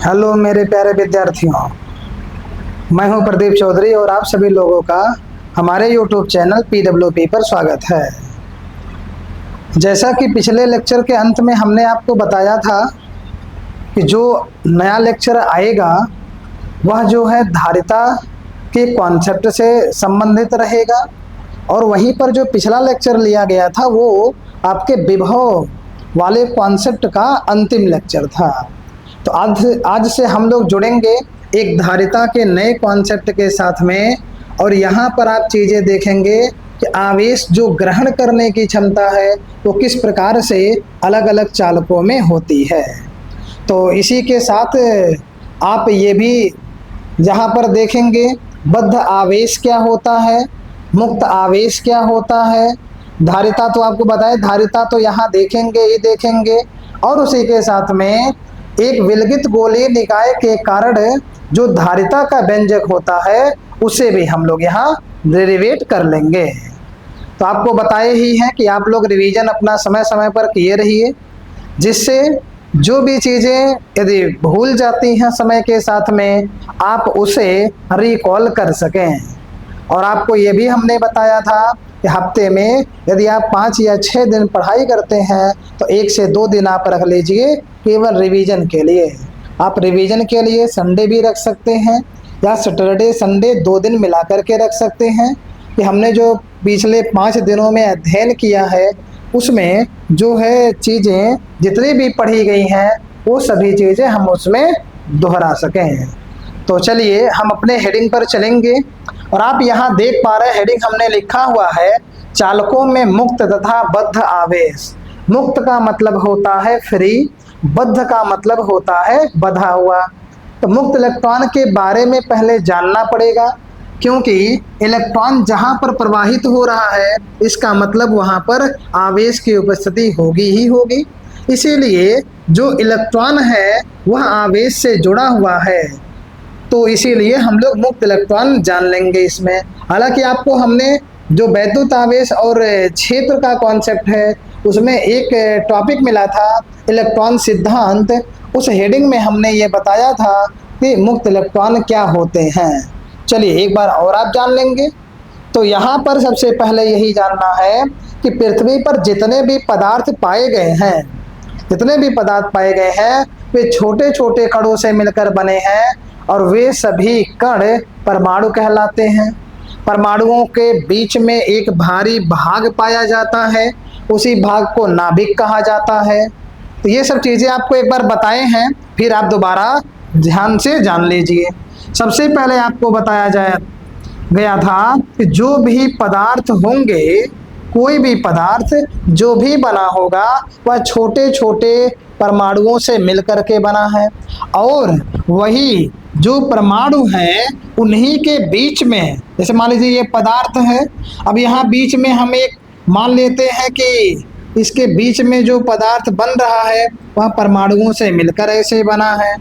Hello मेरे प्यारे विद्यार्थियों, मैं हूं प्रदीप चौधरी और आप सभी लोगों का हमारे यूट्यूब चैनल PWP पर स्वागत है। जैसा कि पिछले लेक्चर के अंत में हमने आपको बताया था कि जो नया लेक्चर आएगा वह जो है धारिता के कॉन्सेप्ट से संबंधित रहेगा और वहीं पर जो पिछला लेक्चर लिया गया था वो आपके विभव वाले कॉन्सेप्ट का अंतिम लेक्चर था। तो आज से हम लोग जुड़ेंगे एक धारिता के नए कॉन्सेप्ट के साथ में और यहाँ पर आप चीज़ें देखेंगे कि आवेश जो ग्रहण करने की क्षमता है वो किस प्रकार से अलग अलग चालकों में होती है। तो इसी के साथ आप ये भी यहाँ पर देखेंगे बद्ध आवेश क्या होता है, मुक्त आवेश क्या होता है। धारिता तो आपको बताए, धारिता तो यहाँ देखेंगे ही देखेंगे और उसी के साथ में एक विलगित गोलीय निकाय के कारण जो धारिता का व्यंजक होता है उसे भी हम लोग यहाँ डेरिवेट कर लेंगे। तो आपको बताए ही हैं कि आप लोग रिवीजन अपना समय समय पर किए रहिए, जिससे जो भी चीज़ें यदि भूल जाती हैं समय के साथ में आप उसे रिकॉल कर सकें। और आपको ये भी हमने बताया था कि हफ्ते में यदि आप 5 या 6 दिन पढ़ाई करते हैं तो 1 से 2 दिन आप रख लीजिए केवल रिवीजन के लिए। आप रिवीजन के लिए संडे भी रख सकते हैं या सैटरडे संडे 2 दिन मिला करके रख सकते हैं कि हमने जो पिछले 5 दिनों में अध्ययन किया है उसमें जो है चीज़ें जितनी भी पढ़ी गई हैं वो सभी चीज़ें हम उसमें दोहरा सकें। तो चलिए हम अपने हेडिंग पर चलेंगे और आप यहाँ देख पा रहे हैं हेडिंग हमने लिखा हुआ है चालकों में मुक्त तथा बद्ध आवेश। मुक्त का मतलब होता है फ्री, बद्ध का मतलब होता है बंधा हुआ। तो मुक्त इलेक्ट्रॉन के बारे में पहले जानना पड़ेगा, क्योंकि इलेक्ट्रॉन जहाँ पर प्रवाहित हो रहा है इसका मतलब वहाँ पर आवेश की उपस्थिति होगी ही होगी। इसीलिए जो इलेक्ट्रॉन है वह आवेश से जुड़ा हुआ है, तो इसीलिए हम लोग मुक्त इलेक्ट्रॉन जान लेंगे इसमें। हालांकि आपको हमने जो वैद्युत आवेश और क्षेत्र का कॉन्सेप्ट है उसमें एक टॉपिक मिला था इलेक्ट्रॉन सिद्धांत, उस हेडिंग में हमने ये बताया था कि मुक्त इलेक्ट्रॉन क्या होते हैं। चलिए एक बार और आप जान लेंगे। तो यहाँ पर सबसे पहले यही जानना है कि पृथ्वी पर जितने भी पदार्थ पाए गए हैं, जितने भी पदार्थ पाए गए हैं वे छोटे छोटे कणों से मिलकर बने हैं और वे सभी कण परमाणु कहलाते हैं। परमाणुओं के बीच में एक भारी भाग पाया जाता है, उसी भाग को नाभिक कहा जाता है। तो ये सब चीज़ें आपको एक बार बताए हैं, फिर आप दोबारा ध्यान से जान लीजिए। सबसे पहले आपको बताया गया था कि जो भी पदार्थ होंगे, कोई भी पदार्थ जो भी बना होगा वह छोटे छोटे परमाणुओं से मिलकर के बना है और वही जो परमाणु है उन्हीं के बीच में, जैसे मान लीजिए ये पदार्थ है, अब यहाँ बीच में हम एक मान लेते हैं कि इसके बीच में जो पदार्थ बन रहा है वह परमाणुओं से मिलकर ऐसे बना है।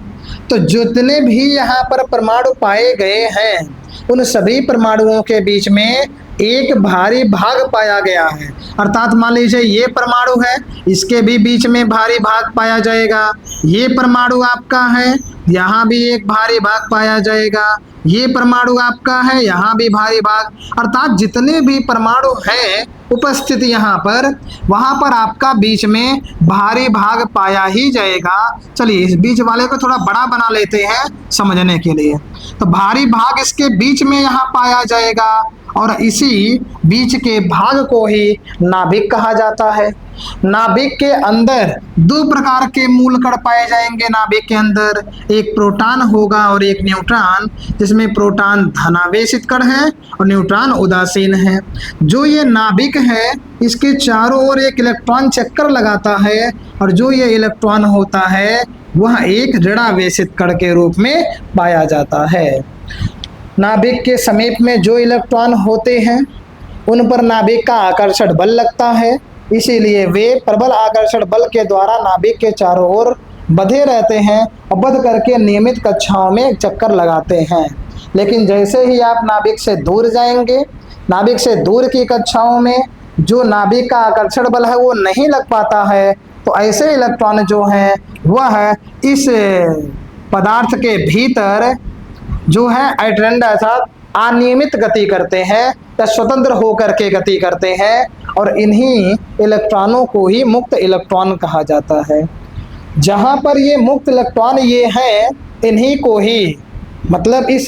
तो जितने भी यहाँ पर परमाणु पाए गए हैं उन सभी परमाणुओं के बीच में एक भारी भाग पाया गया है। अर्थात मान लीजिए ये परमाणु है, इसके भी बीच में भारी भाग पाया जाएगा। ये परमाणु आपका है, यहाँ भी एक भारी भाग पाया जाएगा। ये परमाणु आपका है, यहाँ भी भारी भाग। अर्थात जितने भी परमाणु हैं उपस्थित यहाँ पर, वहाँ पर आपका बीच में भारी भाग पाया ही जाएगा। चलिए इस बीच वाले को थोड़ा बड़ा बना लेते हैं समझने के लिए। तो भारी भाग इसके बीच में यहाँ पाया जाएगा और इसी बीच के भाग को ही नाभिक कहा जाता है। नाभिक के अंदर 2 प्रकार के मूल कण पाए जाएंगे। नाभिक के अंदर एक प्रोटॉन होगा और एक न्यूट्रॉन, जिसमें प्रोटॉन धनावेशित कण है और न्यूट्रॉन उदासीन है। जो ये नाभिक है इसके चारों ओर एक इलेक्ट्रॉन चक्कर लगाता है और जो ये इलेक्ट्रॉन होता है वह एक ऋणावेशित कण के रूप में पाया जाता है। नाभिक के समीप में जो इलेक्ट्रॉन होते हैं उन पर नाभिक का आकर्षण बल लगता है, इसीलिए वे प्रबल आकर्षण बल के द्वारा नाभिक के चारों ओर बंधे रहते हैं और बंध करके नियमित कक्षाओं में चक्कर लगाते हैं। लेकिन जैसे ही आप नाभिक से दूर जाएंगे, नाभिक से दूर की कक्षाओं में जो नाभिक का आकर्षण बल है वो नहीं लग पाता है, तो ऐसे इलेक्ट्रॉन जो हैं वह इस पदार्थ के भीतर जो है अटैंड अर्थात अनियमित गति करते हैं या स्वतंत्र होकर के गति करते हैं, और इन्हीं इलेक्ट्रॉनों को ही मुक्त इलेक्ट्रॉन कहा जाता है। जहाँ पर ये मुक्त इलेक्ट्रॉन ये हैं, इन्हीं को ही मतलब इस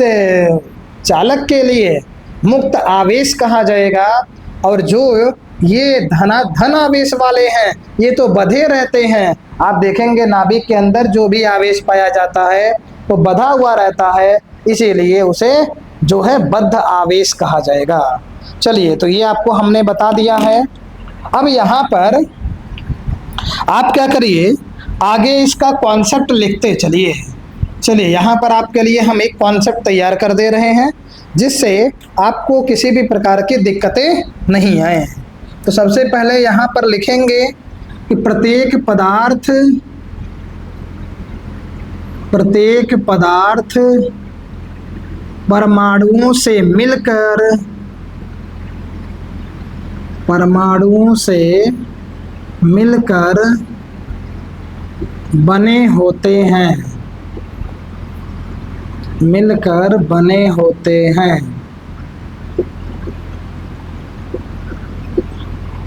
चालक के लिए मुक्त आवेश कहा जाएगा। और जो ये धन आवेश वाले हैं ये तो बंधे रहते हैं। आप देखेंगे नाभिक के अंदर जो भी आवेश पाया जाता है वो बंधा हुआ रहता है, इसीलिए उसे जो है बद्ध आवेश कहा जाएगा। चलिए, तो ये आपको हमने बता दिया है। अब यहाँ पर आप क्या करिए, आगे इसका कॉन्सेप्ट लिखते चलिए। चलिए, यहाँ पर आपके लिए हम एक कॉन्सेप्ट तैयार कर दे रहे हैं जिससे आपको किसी भी प्रकार की दिक्कतें नहीं आए। तो सबसे पहले यहाँ पर लिखेंगे कि प्रत्येक पदार्थ परमाणुओं से मिलकर बने होते हैं।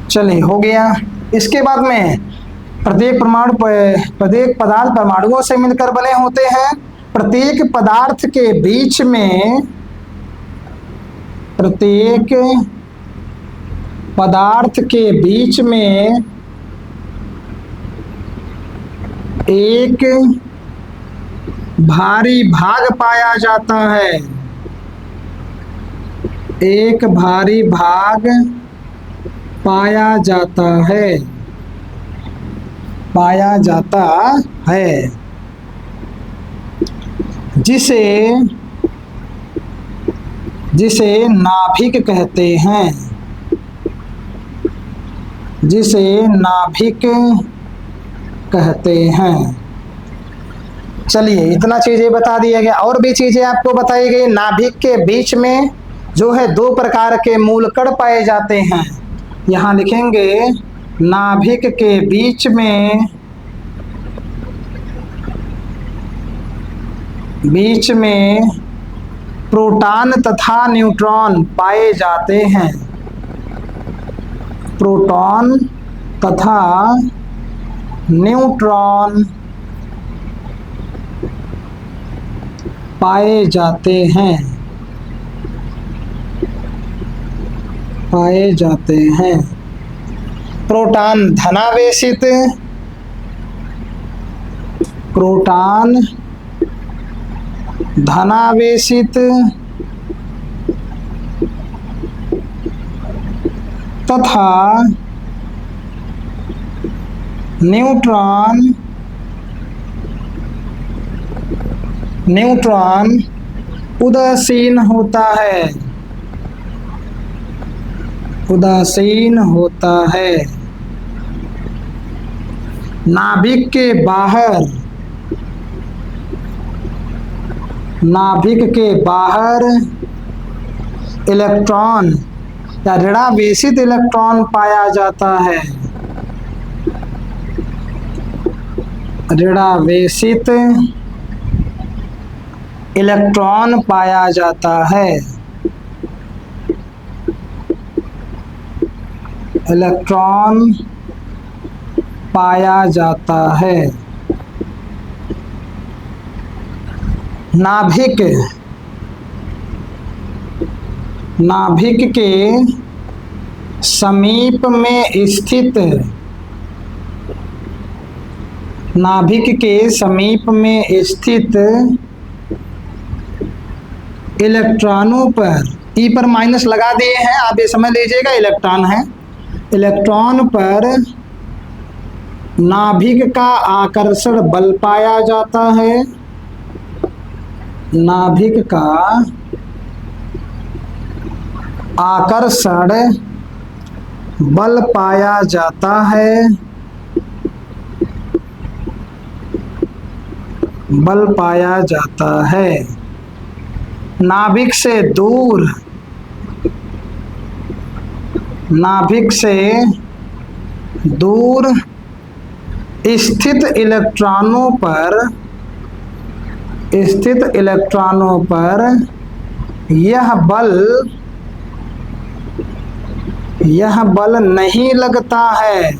चलिए, हो गया। इसके बाद में प्रत्येक पदार्थ परमाणुओं से मिलकर बने होते हैं। प्रत्येक पदार्थ के बीच में एक भारी भाग पाया जाता है। एक भारी भाग पाया जाता है जिसे नाभिक कहते हैं। चलिए, इतना चीजें बता दिया गया। और भी चीजें आपको बताई गई। नाभिक के बीच में जो है दो प्रकार के मूलकण पाए जाते हैं। यहाँ लिखेंगे नाभिक के बीच में प्रोटॉन तथा न्यूट्रॉन पाए जाते हैं। प्रोटॉन तथा न्यूट्रॉन पाए जाते हैं। प्रोटॉन धनावेशित तथा न्यूट्रॉन उदासीन होता है। नाभिक के बाहर इलेक्ट्रॉन या ऋणावेशित इलेक्ट्रॉन पाया जाता है। ऋणावेशित इलेक्ट्रॉन पाया जाता है। इलेक्ट्रॉन पाया जाता है। नाभिक के समीप में स्थित इलेक्ट्रॉनों पर ई पर माइनस लगा दिए हैं, आप ये समझ लीजिएगा इलेक्ट्रॉन है। इलेक्ट्रॉन पर नाभिक का आकर्षण बल पाया जाता है। नाभिक का आकर्षण बल पाया जाता है। नाभिक से दूर स्थित इलेक्ट्रॉनों पर स्थित इलेक्ट्रॉनों पर यह बल नहीं लगता है,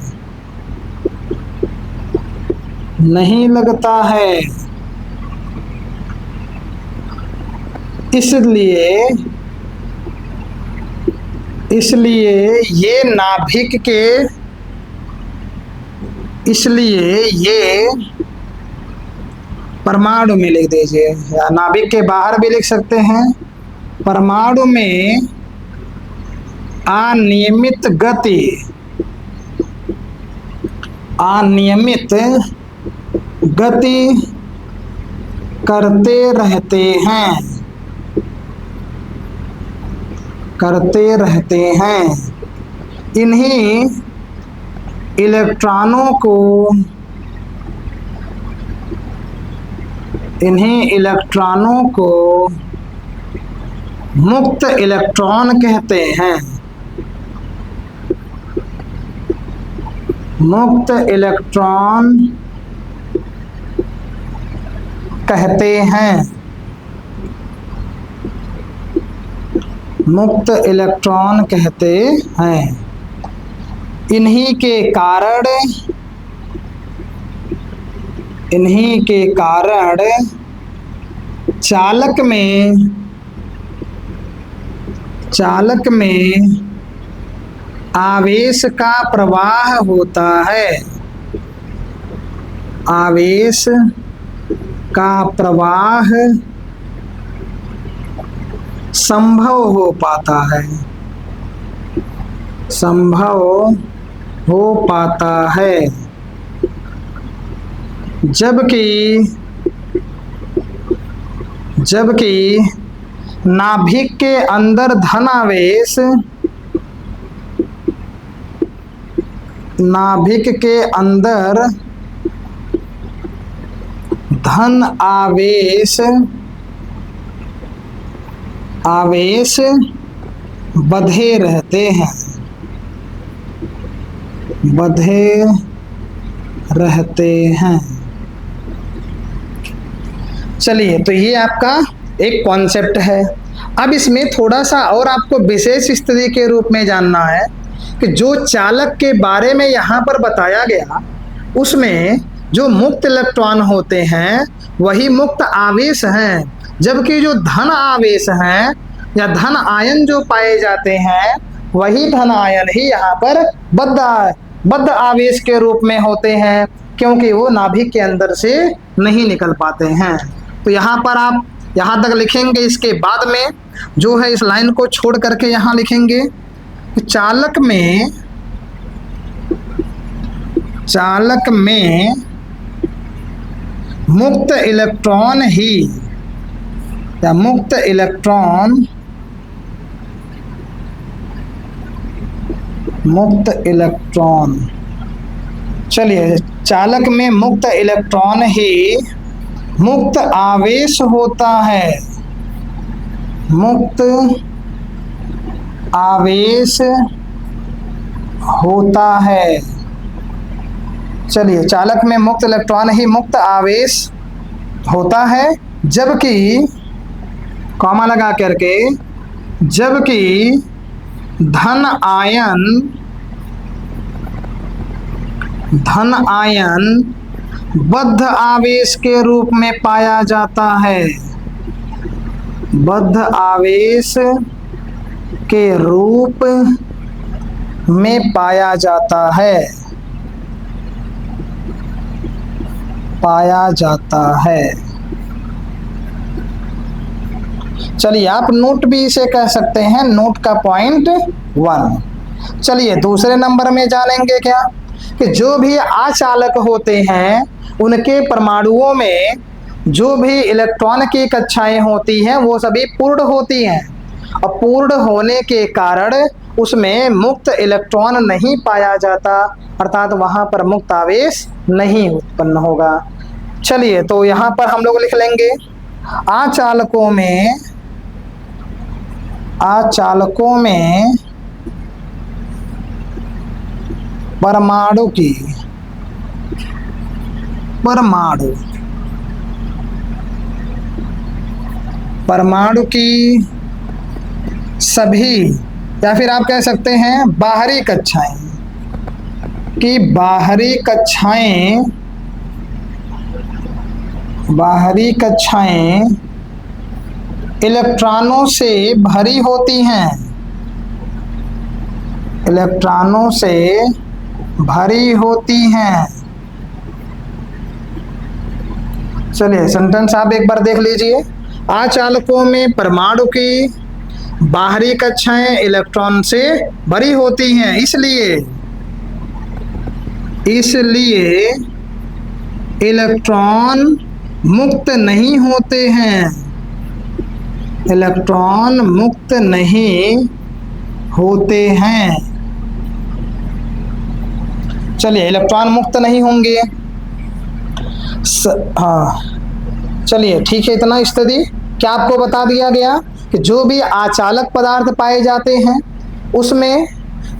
नहीं लगता है। इसलिए ये परमाणु में लिख दीजिए, या नाभिक के बाहर भी लिख सकते हैं। परमाणु में अनियमित गति करते रहते हैं। इन्हीं इलेक्ट्रॉनों को मुक्त इलेक्ट्रॉन कहते हैं। मुक्त इलेक्ट्रॉन कहते हैं। मुक्त इलेक्ट्रॉन कहते हैं। इन्हीं के कारण चालक में आवेश का प्रवाह होता है। आवेश का प्रवाह संभव हो पाता है। जबकि नाभिक के अंदर धन आवेश बंधे रहते हैं। चलिए, तो ये आपका एक कॉन्सेप्ट है। अब इसमें थोड़ा सा और आपको विशेष स्थिति के रूप में जानना है कि जो चालक के बारे में यहाँ पर बताया गया, उसमें जो मुक्त इलेक्ट्रॉन होते हैं वही मुक्त आवेश हैं, जबकि जो धन आवेश हैं या धन आयन जो पाए जाते हैं वही धन आयन ही यहाँ पर बद्ध आवेश के रूप में होते हैं, क्योंकि वो नाभिक के अंदर से नहीं निकल पाते हैं। तो यहाँ पर आप यहाँ तक लिखेंगे। इसके बाद में जो है इस लाइन को छोड़ करके यहाँ लिखेंगे कि चालक में मुक्त इलेक्ट्रॉन चलिए, चालक में मुक्त इलेक्ट्रॉन ही मुक्त आवेश होता है। मुक्त आवेश होता है। चलिए, चालक में मुक्त इलेक्ट्रॉन ही मुक्त आवेश होता है, जबकि कॉमा लगा करके जबकि धन आयन बद्ध आवेश के रूप में पाया जाता है। बद्ध आवेश के रूप में पाया जाता है। चलिए, आप नोट भी इसे कह सकते हैं, नोट का पॉइंट 1। चलिए, दूसरे नंबर में जानेंगे क्या कि जो भी अचालक होते हैं उनके परमाणुओं में जो भी इलेक्ट्रॉन की कक्षाएं होती हैं वो सभी पूर्ण होती हैं, और पूर्ण होने के कारण उसमें मुक्त इलेक्ट्रॉन नहीं पाया जाता, अर्थात वहां पर मुक्त आवेश नहीं उत्पन्न होगा। चलिए, तो यहाँ पर हम लोग लिख लेंगे अचालकों में परमाणु परमाणु की सभी, या फिर आप कह सकते हैं बाहरी कक्षाएं, कि बाहरी कक्षाएं इलेक्ट्रॉनों से भरी होती हैं, इलेक्ट्रॉनों से भरी होती हैं। चलिए सेंटेंस आप एक बार देख लीजिए। आचालकों में परमाणु की बाहरी कक्षाएं इलेक्ट्रॉन से भरी होती हैं, इसलिए इलेक्ट्रॉन मुक्त नहीं होते हैं, इलेक्ट्रॉन मुक्त नहीं होते हैं। चलिए इलेक्ट्रॉन मुक्त नहीं होंगे, हाँ चलिए ठीक है, इतना स्टडी क्या आपको बता दिया गया कि जो भी आचालक पदार्थ पाए जाते हैं उसमें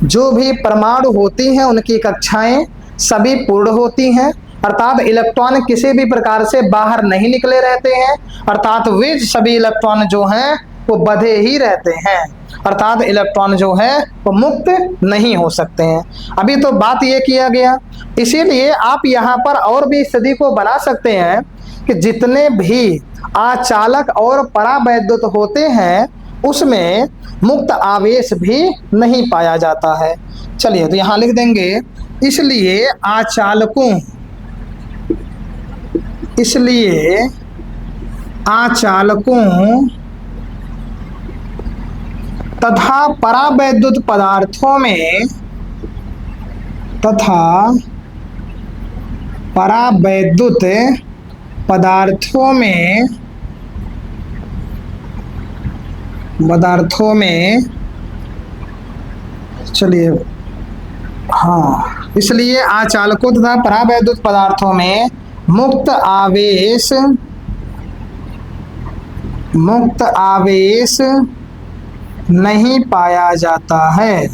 जो भी परमाणु होती हैं उनकी कक्षाएं सभी पूर्ण होती हैं, अर्थात इलेक्ट्रॉन किसी भी प्रकार से बाहर नहीं निकले रहते हैं, अर्थात वे सभी इलेक्ट्रॉन जो हैं वो बंधे ही रहते हैं, अर्थात इलेक्ट्रॉन जो है वो मुक्त नहीं हो सकते हैं। अभी तो बात ये किया गया, इसीलिए आप यहाँ पर और भी स्थिति को बना सकते हैं कि जितने भी आचालक और परावैद्युत होते हैं उसमें मुक्त आवेश भी नहीं पाया जाता है। चलिए तो यहाँ लिख देंगे, इसलिए आचालकों तथा परावैद्युत पदार्थों में चलिए हाँ, इसलिए आचालकों तथा परावैद्युत पदार्थों में मुक्त आवेश नहीं पाया जाता है।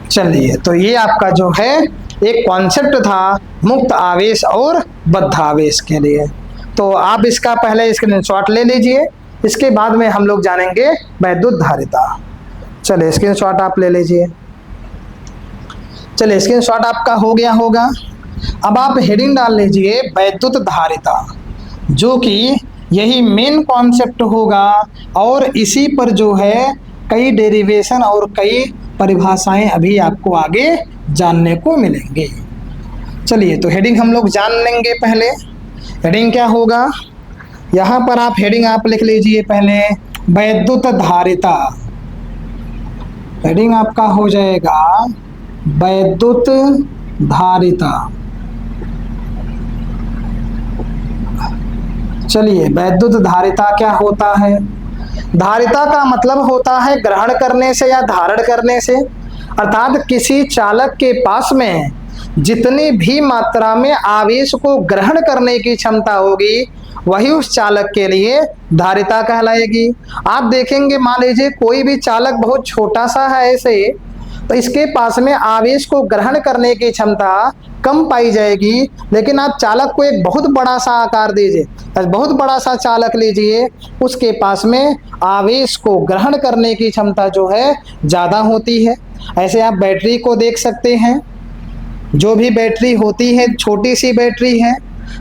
चलिए तो ये आपका जो है एक कॉन्सेप्ट था मुक्त आवेश और बद्ध आवेश के लिए। तो आप इसका पहले स्क्रीनशॉट ले लीजिए, इसके बाद में हम लोग जानेंगे वैद्युत धारिता। चलिए स्क्रीनशॉट आप ले लीजिए। चलिए स्क्रीनशॉट आपका हो गया होगा। अब आप हेडिंग डाल लीजिए वैद्युत धारिता, जो कि यही मेन कॉन्सेप्ट होगा और इसी पर जो है कई डेरिवेशन और कई परिभाषाएं अभी आपको आगे जानने को मिलेंगे। चलिए तो हेडिंग हम लोग जान लेंगे। पहले हेडिंग क्या होगा, यहाँ पर आप हेडिंग आप लिख लीजिए पहले वैद्युत धारिता। हेडिंग आपका हो जाएगा वैद्युत धारिता। चलिए वैद्युत धारिता क्या होता है। धारिता का मतलब होता है ग्रहण करने से या धारण करने से, अर्थात किसी चालक के पास में जितनी भी मात्रा में आवेश को ग्रहण करने की क्षमता होगी वही उस चालक के लिए धारिता कहलाएगी। आप देखेंगे मान लीजिए कोई भी चालक बहुत छोटा सा है ऐसे, तो इसके पास में आवेश को ग्रहण करने की क्षमता कम पाई जाएगी, लेकिन आप चालक को एक बहुत बड़ा सा आकार दीजिए, बहुत बड़ा सा चालक लीजिए, उसके पास में आवेश को ग्रहण करने की क्षमता जो है ज़्यादा होती है। ऐसे आप बैटरी को देख सकते हैं, जो भी बैटरी होती है छोटी सी बैटरी है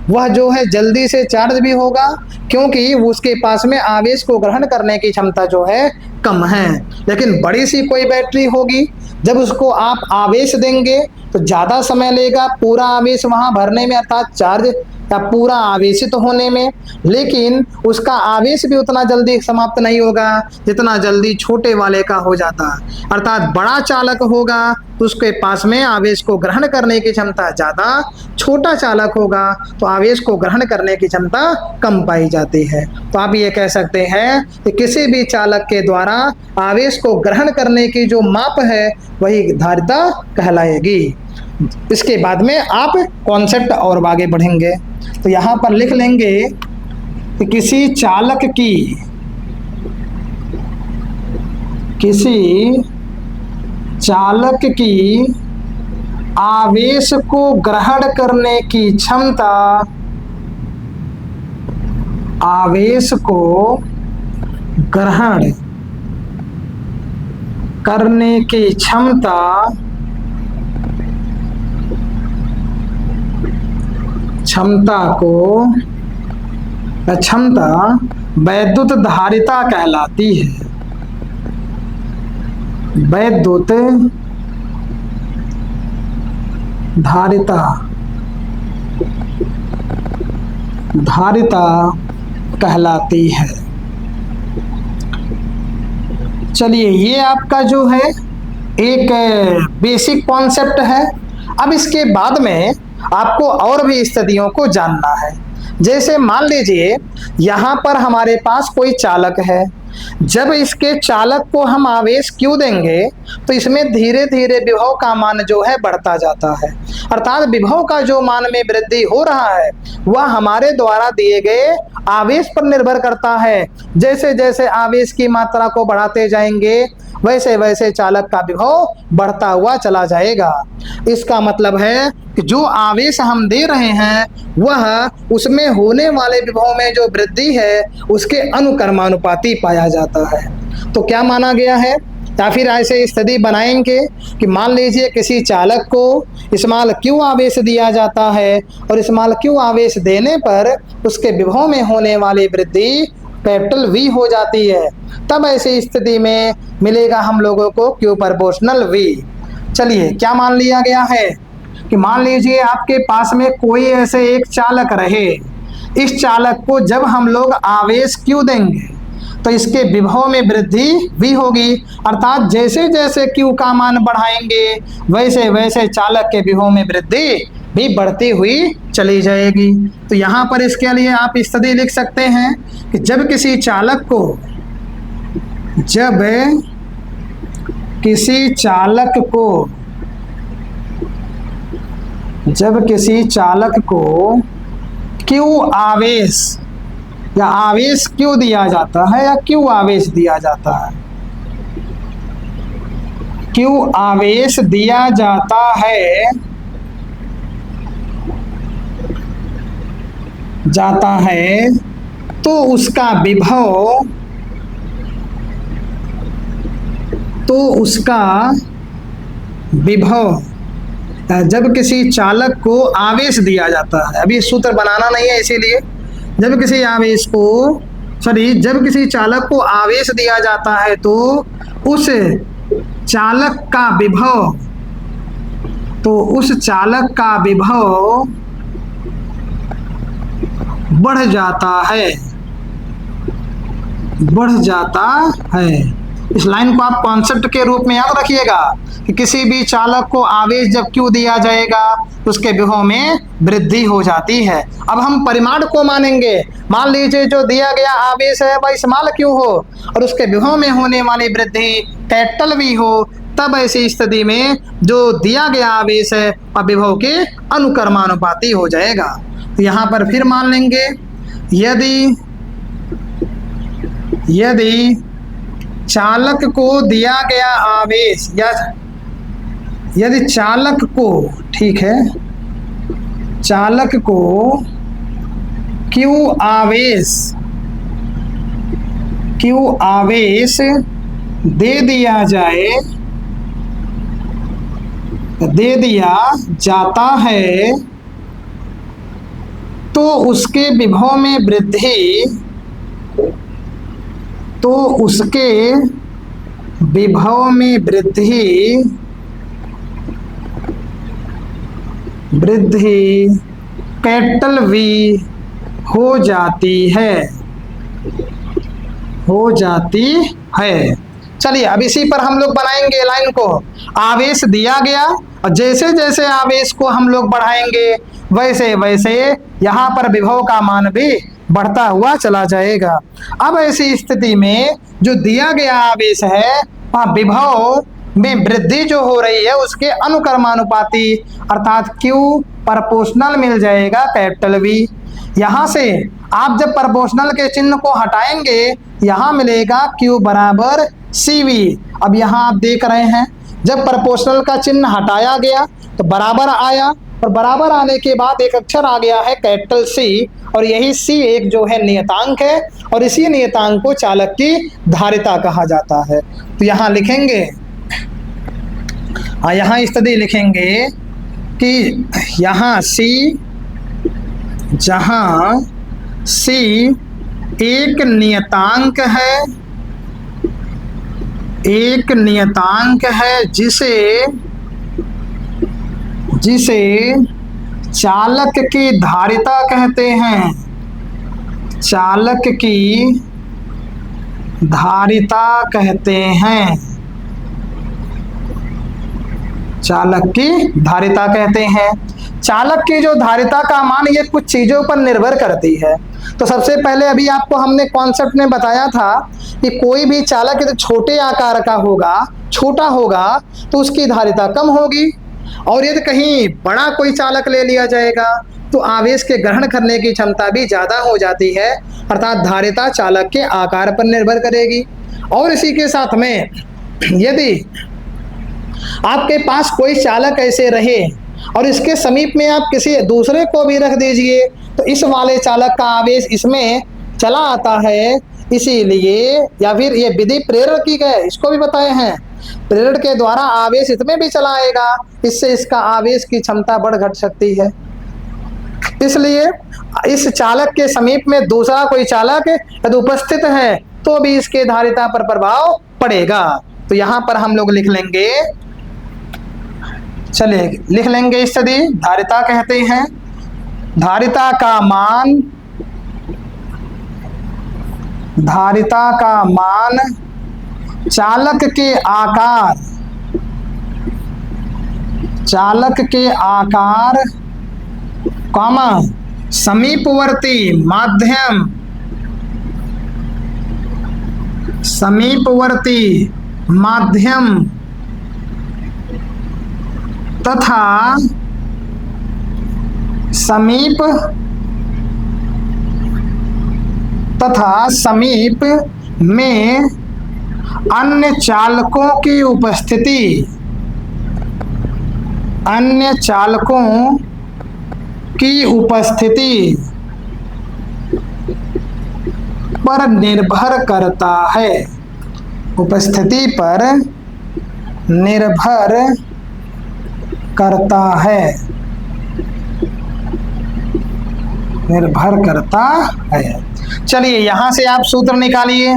वह जो है जल्दी से चार्ज भी होगा, क्योंकि उसके पास में आवेश को ग्रहण करने की क्षमता जो है कम है। लेकिन बड़ी सी कोई बैटरी होगी, जब उसको आप आवेश देंगे तो ज़्यादा समय लेगा पूरा आवेश वहाँ भरने में, अर्थात चार्ज या पूरा आवेशित होने में, लेकिन उसका आवेश भी उतना जल्दी समाप्त नहीं होगा जितना जल्दी छोटे वाले का हो जाता। अर्थात बड़ा चालक होगा तो उसके पास में आवेश को ग्रहण करने की क्षमता ज़्यादा, छोटा चालक होगा तो आवेश को ग्रहण करने की क्षमता कम पाई जाती है। तो आप ये कह सकते हैं कि किसी भी चालक के द्वारा आवेश को ग्रहण करने की जो माप है वही धारिता कहलाएगी। इसके बाद में आप कॉन्सेप्ट और आगे बढ़ेंगे। तो यहाँ पर लिख लेंगे कि किसी चालक की आवेश को ग्रहण करने की क्षमता, आवेश को ग्रहण करने की क्षमता वैद्युत धारिता कहलाती है। वैद्युत धारिता कहलाती है। चलिए, ये आपका जो है एक बेसिक कॉन्सेप्ट है। अब इसके बाद में आपको और भी स्थितियों को जानना है। जैसे मान लीजिए यहाँ पर हमारे पास कोई चालक है। जब इसके चालक को हम आवेश Q देंगे तो इसमें धीरे धीरे विभव का मान जो है बढ़ता जाता है। अर्थात विभव का जो मान में वृद्धि हो रहा है वह हमारे द्वारा दिए गए आवेश पर निर्भर करता है। जैसे जैसे आवेश की मात्रा को बढ़ाते जाएंगे वैसे वैसे चालक का विभव बढ़ता हुआ चला जाएगा। इसका मतलब है कि जो आवेश हम दे रहे हैं वह उसमें होने वाले विभव में जो वृद्धि है उसके अनुक्रमानुपाती पाया जाता है। तो क्या माना गया है, या फिर ऐसे स्थिति बनाएंगे कि मान लीजिए किसी चालक को स्मॉल Q आवेश दिया जाता है और स्मॉल Q आवेश देने पर उसके विभव में होने वाली वृद्धि कैपिटल V हो जाती है। तब ऐसी स्थिति में मिलेगा हम लोगों को Q प्रोपोर्शनल V। चलिए, क्या मान लिया गया है कि मान लीजिए आपके पास में कोई ऐसे एक चालक रहे। इस चालक को जब हम लोग आवेश Q देंगे तो इसके विभव में वृद्धि भी होगी। अर्थात जैसे जैसे Q का मान बढ़ाएंगे वैसे वैसे चालक के विभव में वृद्धि भी बढ़ती हुई चली जाएगी। तो यहाँ पर इसके लिए आप स्थिति लिख सकते हैं कि जब किसी चालक को Q आवेश या आवेश Q दिया जाता है या Q आवेश दिया जाता है, Q आवेश दिया जाता है तो उसका विभव जब किसी चालक को आवेश दिया जाता है, अभी सूत्र बनाना नहीं है इसीलिए, जब किसी चालक को आवेश दिया जाता है तो उस चालक का विभव बढ़ जाता है। इस लाइन को आप कॉन्सेप्ट के रूप में याद रखिएगा कि किसी भी चालक को आवेश जब Q दिया जाएगा उसके विभव में वृद्धि हो जाती है। अब हम परिमाण को मानेंगे। मान लीजिए जो दिया गया आवेश है वह स्मॉल Q हो और उसके विभव में होने वाली वृद्धि कैपिटल V हो, तब ऐसी स्थिति में जो दिया गया आवेश है वह विभव के अनुक्रमानुपाती हो जाएगा। तो यहाँ पर फिर मान लेंगे यदि चालक को दिया गया आवेश या यदि चालक को Q आवेश दे दिया जाता है तो उसके विभव में वृद्धि कैपिटल V हो जाती है। चलिए, अब इसी पर हम लोग बनाएंगे लाइन को। आवेश दिया गया और जैसे जैसे आवेश को हम लोग बढ़ाएंगे वैसे वैसे यहाँ पर विभव का मान भी बढ़ता हुआ चला जाएगा। अब ऐसी स्थिति में जो दिया गया आवेश है वहाँ विभव में वृद्धि जो हो रही है उसके अनुक्रमानुपाती अर्थात Q प्रोपोर्शनल मिल जाएगा कैपिटल V। यहाँ से आप जब प्रोपोर्शनल के चिन्ह को हटाएंगे यहाँ मिलेगा Q बराबर CV। अब यहाँ आप देख रहे हैं जब प्रपोर्शनल का चिन्ह हटाया गया तो बराबर आया, और बराबर आने के बाद एक अक्षर आ गया है कैपिटल सी, और यही सी एक जो है नियतांक है, और इसी नियतांक को चालक की धारिता कहा जाता है। तो यहाँ लिखेंगे, यहाँ स्थिति लिखेंगे कि यहाँ सी, जहाँ सी एक नियतांक है, एक नियतांक है जिसे चालक की धारिता कहते हैं, चालक की धारिता कहते हैं, चालक की धारिता कहते हैं। चालक की जो धारिता का मान ये कुछ चीजों पर निर्भर करती है। तो सबसे पहले अभी आपको हमने कॉन्सेप्ट में बताया था कि कोई भी चालक यदि छोटे आकार का होगा, छोटा होगा, तो उसकी धारिता कम होगी, और यदि कहीं बड़ा कोई चालक ले लिया जाएगा तो आवेश के ग्रहण करने की क्षमता भी ज्यादा हो जाती है, अर्थात धारिता चालक के आकार पर निर्भर करेगी। और इसी के साथ में यदि आपके पास कोई चालक ऐसे रहे और इसके समीप में आप किसी दूसरे को भी रख दीजिए तो इस वाले चालक का आवेश इसमें चला आता है, इसीलिए या फिर ये विधि प्रेरण की गई, इसको भी बताए हैं, प्रेरण के द्वारा आवेश इसमें भी चला आएगा, इससे इसका आवेश की क्षमता बढ़ घट सकती है। इसलिए इस चालक के समीप में दूसरा कोई चालक यदि उपस्थित है तो भी इसके धारिता पर प्रभाव पड़ेगा। तो यहां पर हम लोग लिख लेंगे, चलिए लिख लेंगे स्थिति धारिता कहते हैं, धारिता का मान, धारिता का मान चालक के आकार, चालक के आकार कॉमा समीपवर्ती माध्यम, समीपवर्ती माध्यम तथा समीप में अन्य चालकों की उपस्थिति, अन्य चालकों की उपस्थिति पर निर्भर करता है, उपस्थिति पर निर्भर करता है, निर्भर करता है। चलिए यहां से आप सूत्र निकालिए।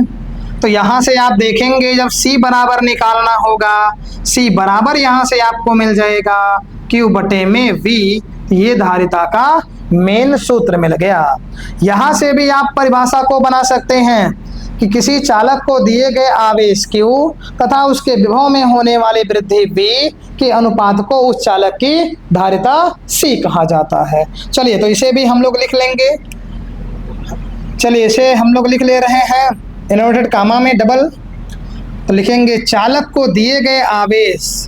तो यहां से आप देखेंगे जब C बराबर निकालना होगा, C बराबर यहां से आपको मिल जाएगा Q बटे में V, ये धारिता का मेन सूत्र मिल गया। यहां से भी आप परिभाषा को बना सकते हैं कि किसी चालक को दिए गए आवेश Q तथा उसके विभव में होने वाली वृद्धि V के अनुपात को उस चालक की धारिता C कहा जाता है। चलिए तो इसे भी हम लोग लिख लेंगे। चलिए इसे हम लोग लिख ले रहे हैं इन्वर्टेड कामा में डबल। तो लिखेंगे चालक को दिए गए आवेश,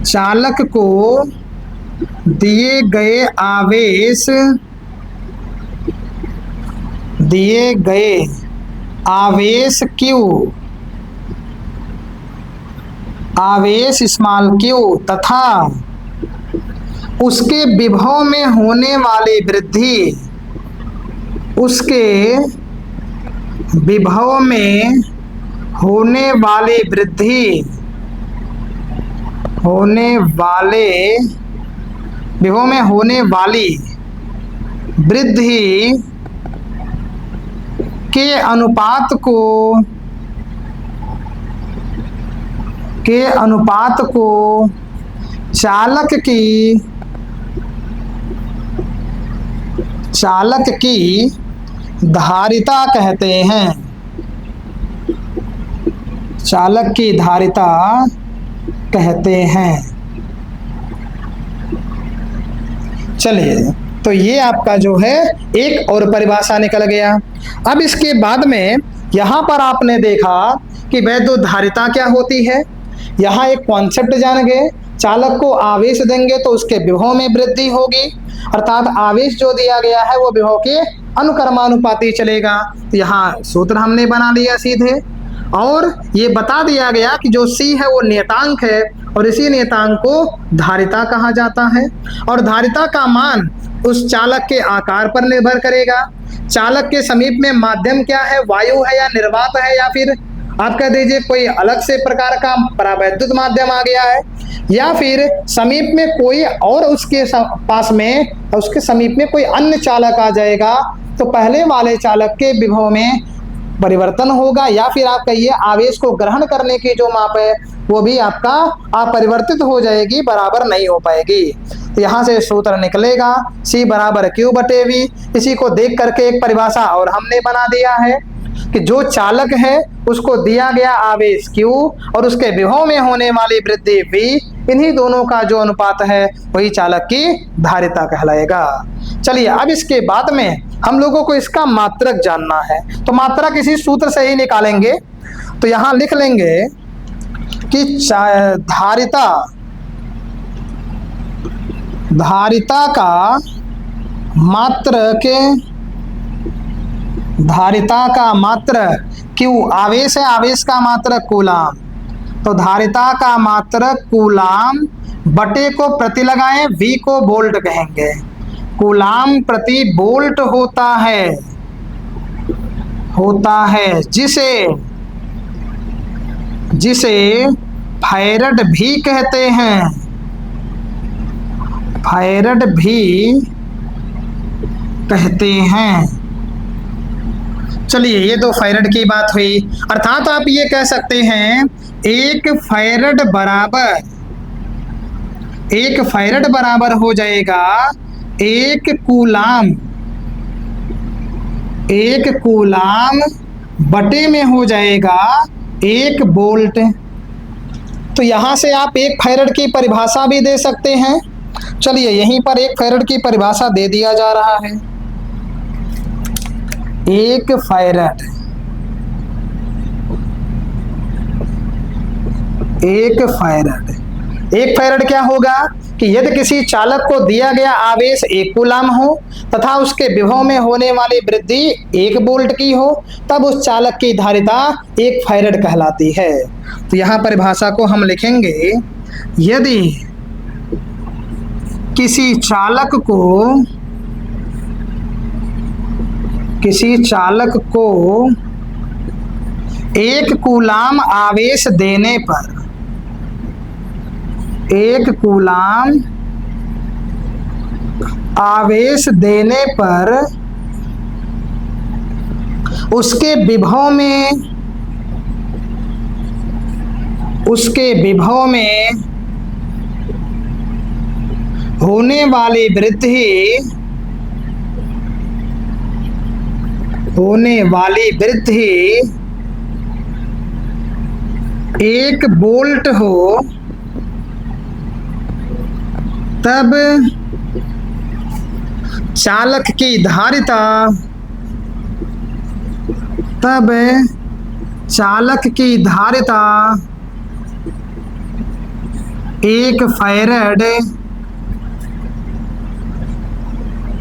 चालक को दिए गए आवेश, दिए गए आवेश Q, आवेश स्मॉल q तथा उसके विभव में होने वाली वृद्धि, उसके विभव में होने वाली वृद्धि, विभव में होने वाली वृद्धि के अनुपात को चालक की धारिता कहते हैं, चालक की धारिता कहते हैं। चलिए तो ये आपका जो है एक और परिभाषा निकल गया। अब इसके बाद में यहां पर आपने देखा कि वैद्युत धारिता क्या होती है। यहाँ एक कॉन्सेप्ट जान गए, चालक को आवेश देंगे तो उसके विभव में वृद्धि होगी, अर्थात आवेश जो दिया गया है वो विभव के अनुक्रमानुपाती चलेगा। तो यहाँ सूत्र हमने बना लिया सीधे। और ये बता दिया गया कि जो C है वो नियतांक है और इसी नियतांक को धारिता कहा जाता है। और धारिता का मान उस चालक के आकार पर निर्भर करेगा। चालक के समीप में माध्यम क्या है, वायु है या निर्वात है, या फिर आप कह दीजिए कोई अलग से प्रकार का परावैद्युत माध्यम आ गया है, या फिर समीप में कोई और उसके पास में उसके समीप में कोई अन्य चालक आ जाएगा, तो पहले वाले चालक के विभव में परिवर्तन होगा, या फिर आप कहिए आवेश को ग्रहण करने की जो माप है वो भी आपका अपरिवर्तित हो जाएगी, बराबर नहीं हो पाएगी। यहाँ से सूत्र निकलेगा C बराबर Q बटे V। इसी को देख करके एक परिभाषा और हमने बना दिया है कि जो चालक है उसको दिया गया आवेश Q और उसके विभव में होने वाली वृद्धि V, इन्हीं दोनों का जो अनुपात है वही चालक की धारिता कहलाएगा। चलिए अब इसके बाद में हम लोगों को इसका मात्रक जानना है, तो मात्रक इसी सूत्र से ही निकालेंगे। तो यहाँ लिख लेंगे कि धारिता का मात्रक Q, आवेश है, आवेश का मात्रक कूलाम, तो धारिता का मात्रक कूलाम बटे को प्रति लगाएं, V को वोल्ट कहेंगे, कूलाम प्रति वोल्ट होता है जिसे फैरड भी कहते हैं, फैरड भी कहते हैं। चलिए ये तो फैरड की बात हुई, अर्थात आप ये कह सकते हैं एक फैरड बराबर हो जाएगा एक कूलाम बटे में हो जाएगा 1 वोल्ट। तो यहाँ से आप एक फैरड की परिभाषा भी दे सकते हैं। चलिए यहीं पर एक फैरड की परिभाषा दे दिया जा रहा है। एक फैरड क्या होगा कि यदि किसी चालक को दिया गया आवेश 1 कूलाम हो तथा उसके विभव में होने वाली वृद्धि 1 वोल्ट की हो, तब उस चालक की धारिता 1 फैरड कहलाती है। तो यहाँ परिभाषा को हम लिखेंगे, यदि किसी चालक को 1 कूलाम आवेश देने पर 1 कूलाम आवेश देने पर उसके विभव में होने वाली वृद्धि 1 वोल्ट हो, तब चालक की धारिता 1 फैरड,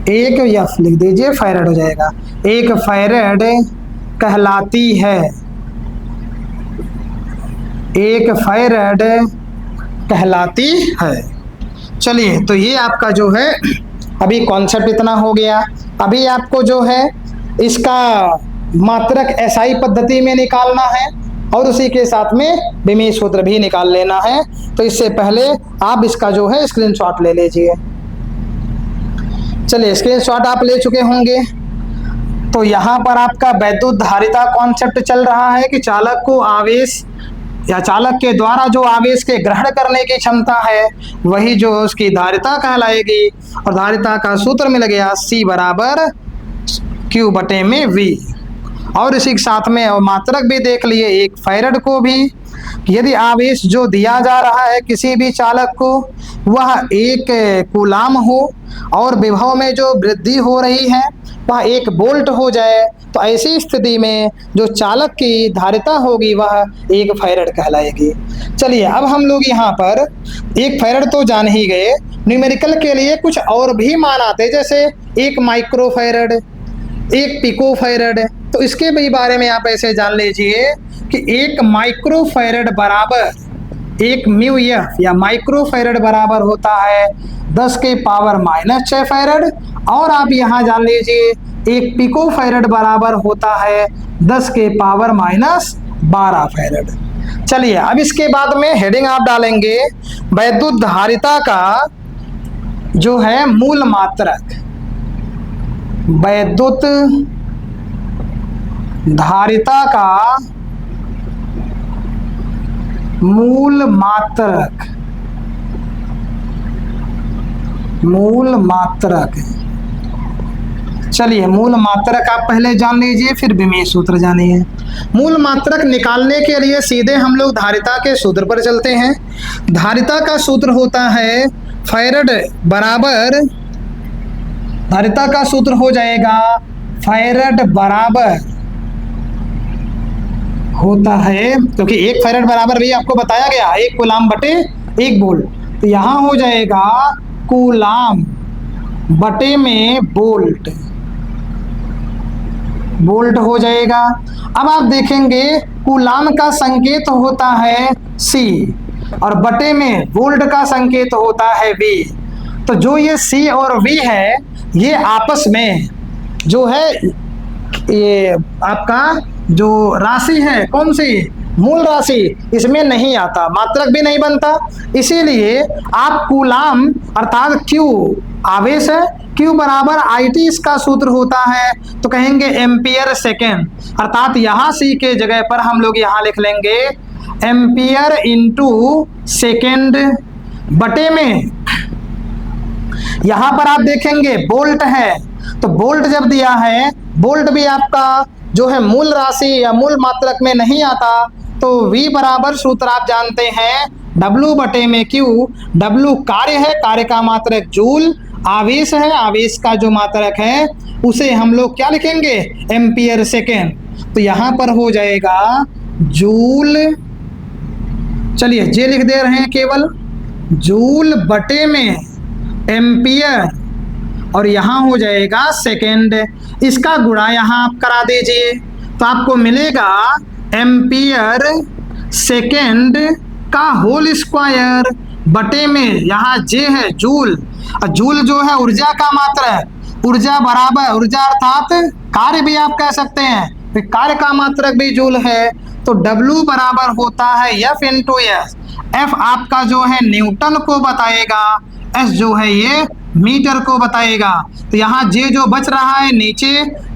1 या लिख दीजिए फैरड हो जाएगा, 1 फैरड कहलाती है, 1 फैरड कहलाती है। चलिए तो ये आपका जो है अभी कॉन्सेप्ट इतना हो गया। अभी आपको जो है इसका मात्रक एसआई पद्धति में निकालना है और उसी के साथ में विमीय सूत्र भी निकाल लेना है। तो इससे पहले आप इसका जो है स्क्रीनशॉट ले लीजिए। चलिए स्क्रीनशॉट आप ले चुके होंगे। तो यहाँ पर आपका वैद्युत धारिता कॉन्सेप्ट चल रहा है कि चालक को आवेश या चालक के द्वारा जो आवेश के ग्रहण करने की क्षमता है वही जो उसकी धारिता कहलाएगी। और धारिता का सूत्र मिल गया C बराबर Q बटे में V। और इसी के साथ में मात्रक भी देख लिए 1 फैरड को भी। यदि आवेश जो दिया जा रहा है किसी भी चालक को वह 1 कूलाम हो और विभव में जो वृद्धि हो रही है वह 1 वोल्ट हो जाए, तो ऐसी स्थिति में जो चालक की धारिता होगी वह 1 फैरड कहलाएगी। चलिए अब हम लोग यहाँ पर 1 फैरड तो जान ही गए, न्यूमेरिकल के लिए कुछ और भी मान आते, जैसे 1 माइक्रो फैरड, 1 पिको फैरड। तो इसके भी बारे में आप ऐसे जान लीजिए कि 1 माइक्रोफैरड बराबर 1 म्यू एफ या माइक्रोफैरड बराबर होता है 10 के पावर माइनस 6 फैरड, और आप यहाँ जान लीजिए 1 पिकोफैरड बराबर होता है 10 के पावर माइनस 12 फैरड। चलिए अब इसके बाद में हेडिंग आप डालेंगे वैद्युत धारिता का जो है मूल मात्रक, वैद्युत धारिता का मूल मात्रक, मूल मात्रक। चलिए मूल मात्रक आप पहले जान लीजिए, फिर विमेय सूत्र जानिए। मूल मात्रक निकालने के लिए सीधे हम लोग धारिता के सूत्र पर चलते हैं। धारिता का सूत्र होता है फैरड बराबर, धारिता का सूत्र हो जाएगा फैरड बराबर होता है, क्योंकि 1 फैरड बराबर भी आपको बताया गया 1 कूलाम बटे 1 वोल्ट, तो यहाँ हो जाएगा कूलाम बटे में वोल्ट, वोल्ट हो जाएगा। अब आप देखेंगे कूलाम का संकेत होता है C और बटे में वोल्ट का संकेत होता है V, तो जो ये C और V है ये आपस में जो है ये आपका जो राशि है कौन सी, मूल राशि, इसमें नहीं आता, मात्रक भी नहीं बनता। इसीलिए आप कूलाम अर्थात Q आवेश है, Q बराबर IT इसका सूत्र होता है, तो कहेंगे एम्पियर सेकेंड, अर्थात यहाँ C के जगह पर हम लोग यहाँ लिख लेंगे एम्पियर इंटू सेकेंड बटे में, यहाँ पर आप देखेंगे वोल्ट है, तो वोल्ट जब दिया है, वोल्ट भी आपका जो है मूल राशि या मूल मात्रक में नहीं आता, तो V बराबर सूत्र आप जानते हैं W बटे में Q। W कार्य है, कार्य का मात्रक जूल, आवेश है, आवेश का जो मात्रक है उसे हम लोग क्या लिखेंगे, एम्पियर सेकेंड, तो यहाँ पर हो जाएगा जूल, चलिए जे लिख दे रहे हैं केवल, जूल बटे में एम्पियर, और यहाँ हो जाएगा सेकेंड, इसका गुणा यहाँ आप करा दीजिए, तो आपको मिलेगा एम्पियर सेकेंड का होल स्क्वायर बटे में, यहाँ जे है जूल, और जूल जो है ऊर्जा का मात्रक, ऊर्जा बराबर, ऊर्जा अर्थात कार्य भी आप कह सकते हैं, तो कार्य का मात्रक भी जूल है, तो W बराबर होता है F इंटू एस। F आपका जो है न्यूटन को बताएगा, S जो है ये मीटर को बताएगा, तो यहाँ जे जो बच रहा है नीचे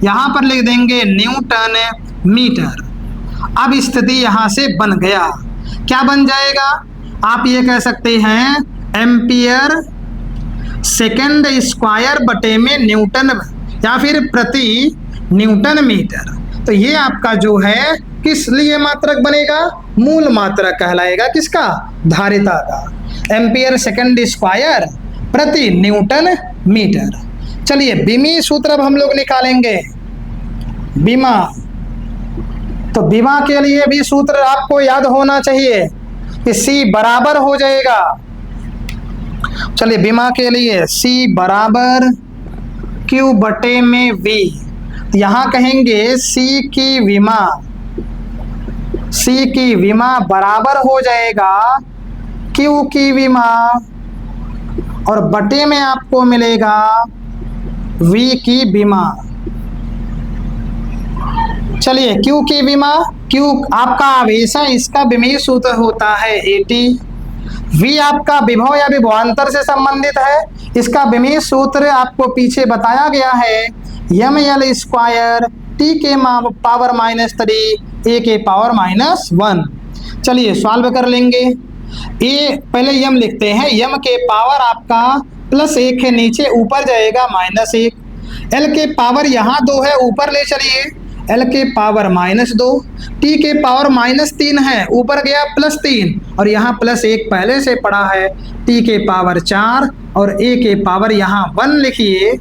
यहाँ पर लिख देंगे न्यूटन मीटर। अब स्थिति यहाँ से बन गया, क्या बन जाएगा, आप ये कह सकते हैं एम्पियर सेकेंड स्क्वायर बटे में न्यूटन या फिर प्रति न्यूटन मीटर, तो ये आपका जो है किस लिए मात्रक बनेगा, मूल मात्रक कहलाएगा, किसका, धारिता का, एम्पियर सेकेंड स्क्वायर प्रति न्यूटन मीटर। चलिए विमीय सूत्र अब हम लोग निकालेंगे, विमा, तो विमा के लिए भी सूत्र आपको याद होना चाहिए कि C बराबर हो जाएगा, चलिए विमा के लिए C बराबर Q बटे में V, यहाँ कहेंगे C की विमा, C की विमा बराबर हो जाएगा Q की विमा, और बटे में आपको मिलेगा V की विमा। चलिए Q की विमा, Q आपका आवेश है, इसका विमीय सूत्र होता है AT। V आपका विभव या विभवांतर से संबंधित है, इसका विमीय सूत्र आपको पीछे बताया गया है ml स्क्वायर T के पावर -3 A के पावर -1। चलिए सॉल्व कर लेंगे, ए पहले यम लिखते हैं, यम के पावर आपका +1 है, नीचे ऊपर जाएगा -1, एल के पावर यहाँ 2 है, ऊपर ले चलिए, एल के पावर -2, टी के पावर -3 है, ऊपर गया +3, और यहाँ +1 पहले से पड़ा है, टी के पावर 4 और ए के पावर यहाँ 1 लिखिए,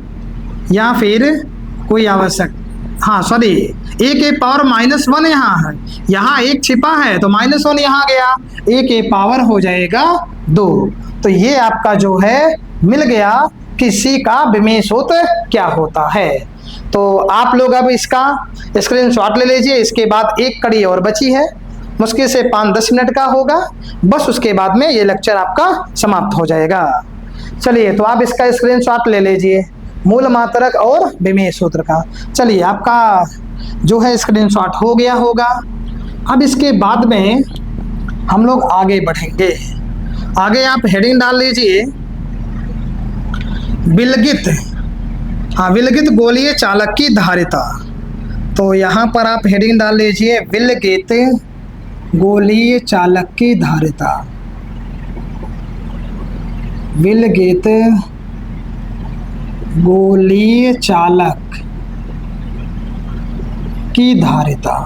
या फिर कोई आवश्यक, हाँ सॉरी, ए के पावर -1 यहाँ है, यहाँ 1 छिपा है तो -1 यहाँ गया, ए के पावर हो जाएगा 2। तो ये आपका जो है मिल गया कि C का विमीय सूत्र क्या होता है। तो आप लोग अब इसका स्क्रीनशॉट ले लीजिए। इसके बाद एक कड़ी और बची है, मुश्किल से 5-10 मिनट का होगा, बस उसके बाद में ये लेक्चर आपका समाप्त हो जाएगा। चलिए, तो आप इसका स्क्रीनशॉट ले लीजिए, मूल मात्रक और विमेय सूत्र का। चलिए, आपका जो है स्क्रीनशॉट हो गया होगा। अब इसके बाद में हम लोग आगे बढ़ेंगे। आगे आप हेडिंग डाल लीजिए विलगित, विलगित गोलीय चालक की धारिता। तो यहाँ पर आप हेडिंग डाल लीजिए विलगित गोलीय चालक की धारिता। विलगित गोलीय चालक की धारिता।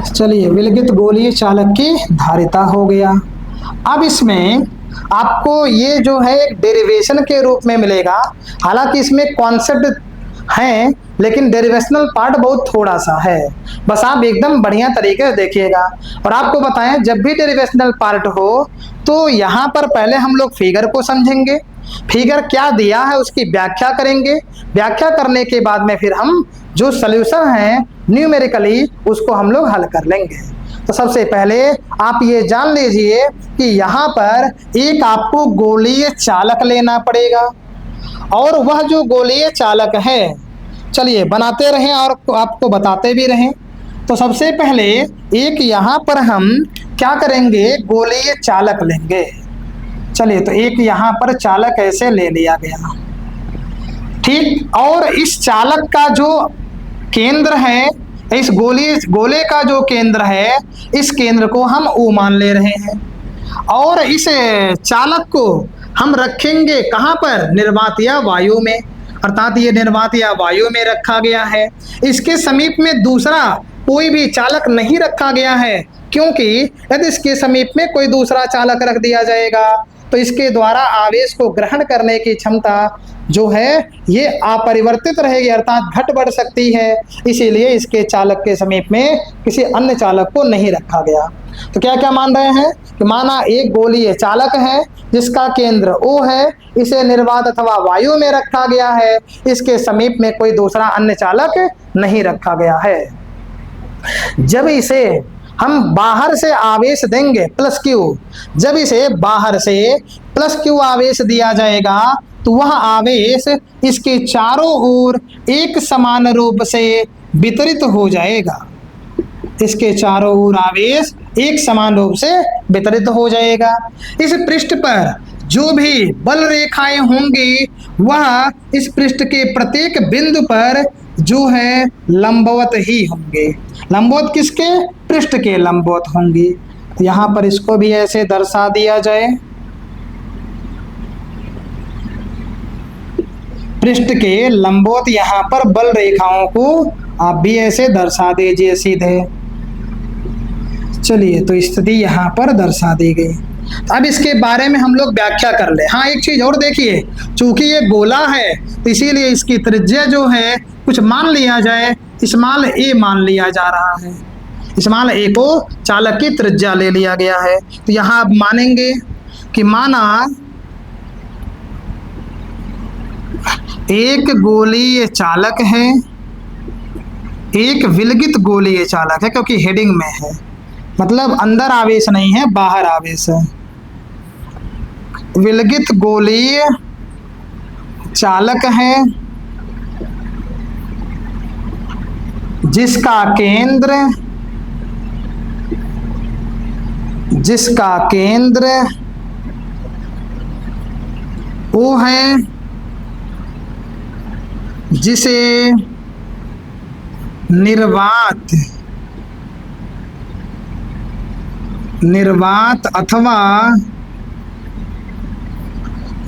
चलिए, विलगित गोलीय चालक की धारिता हो गया। अब इसमें आपको ये जो है एक डेरिवेशन के रूप में मिलेगा। हालांकि इसमें कॉन्सेप्ट हैं, लेकिन डेरिवेशनल पार्ट बहुत थोड़ा सा है। बस आप एकदम बढ़िया तरीके से देखिएगा। और आपको बताएं, जब भी डेरिवेशनल पार्ट हो तो यहाँ पर पहले हम लोग फिगर को समझेंगे, फिगर क्या दिया है उसकी व्याख्या करेंगे। व्याख्या करने के बाद में फिर हम जो सॉल्यूशन है न्यूमेरिकली उसको हम लोग हल कर लेंगे। तो सबसे पहले आप ये जान लीजिए कि यहाँ पर एक आपको गोलीय चालक लेना पड़ेगा, और वह जो गोलीय चालक है, चलिए बनाते रहें और आपको बताते भी रहें। तो सबसे पहले एक यहाँ पर हम क्या करेंगे, गोलीय चालक लेंगे। चलिए, तो एक यहाँ पर चालक ऐसे ले लिया गया, ठीक। और इस चालक का जो केंद्र है, इस गोले का जो केंद्र है, इस केंद्र को हम O मान ले रहे हैं। और इस चालक को हम रखेंगे कहाँ पर, निर्वात या वायु में, अर्थात ये निर्वात या वायु में रखा गया है। इसके समीप में दूसरा कोई भी चालक नहीं रखा गया है, क्योंकि यदि इसके समीप में कोई दूसरा चालक रख दिया जाएगा तो इसके द्वारा आवेश को ग्रहण करने की क्षमता जो है ये अपरिवर्तित रहेगी, अर्थात घट बढ़ सकती है। इसीलिए इसके चालक के समीप में किसी अन्य चालक को नहीं रखा गया। तो क्या क्या मान रहे हैं कि माना एक गोलीय चालक है जिसका केंद्र O है, इसे निर्वात अथवा वायु में रखा गया है, इसके समीप में कोई दूसरा अन्य चालक नहीं रखा गया है। जब इसे हम बाहर से आवेश देंगे +Q, जब इसे बाहर से +Q आवेश दिया जाएगा तो वह आवेश इसके चारों ओर एक समान रूप से वितरित हो जाएगा। इसके चारों ओर आवेश एक समान रूप से वितरित हो जाएगा। इस पृष्ठ पर जो भी बल रेखाएं होंगी वह इस पृष्ठ के प्रत्येक बिंदु पर जो है लंबवत ही होंगे। लंबवत किसके, पृष्ठ के लंबवत होंगी। यहाँ पर इसको भी ऐसे दर्शा दिया जाए, पृष्ठ के लंबवत यहाँ पर बल रेखाओं को आप भी ऐसे दर्शा दीजिए सीधे। चलिए, तो स्थिति यहाँ पर दर्शा दी गई। अब इसके बारे में हम लोग व्याख्या कर ले। हाँ, एक चीज और देखिए, चूंकि ये गोला है तो इसीलिए इसकी त्रिज्या जो है कुछ मान लिया जाए, स्मॉल a मान लिया जा रहा है। स्मॉल a को चालक की त्रिज्या ले लिया गया है। तो यहाँ आप मानेंगे कि माना एक गोलीय चालक है, एक विलगित गोलीय चालक है, क्योंकि हेडिंग में है, मतलब अंदर आवेश नहीं है, बाहर आवेश है। विलगित गोलीय चालक है जिसका केंद्र वो है जिसे निर्वात अथवा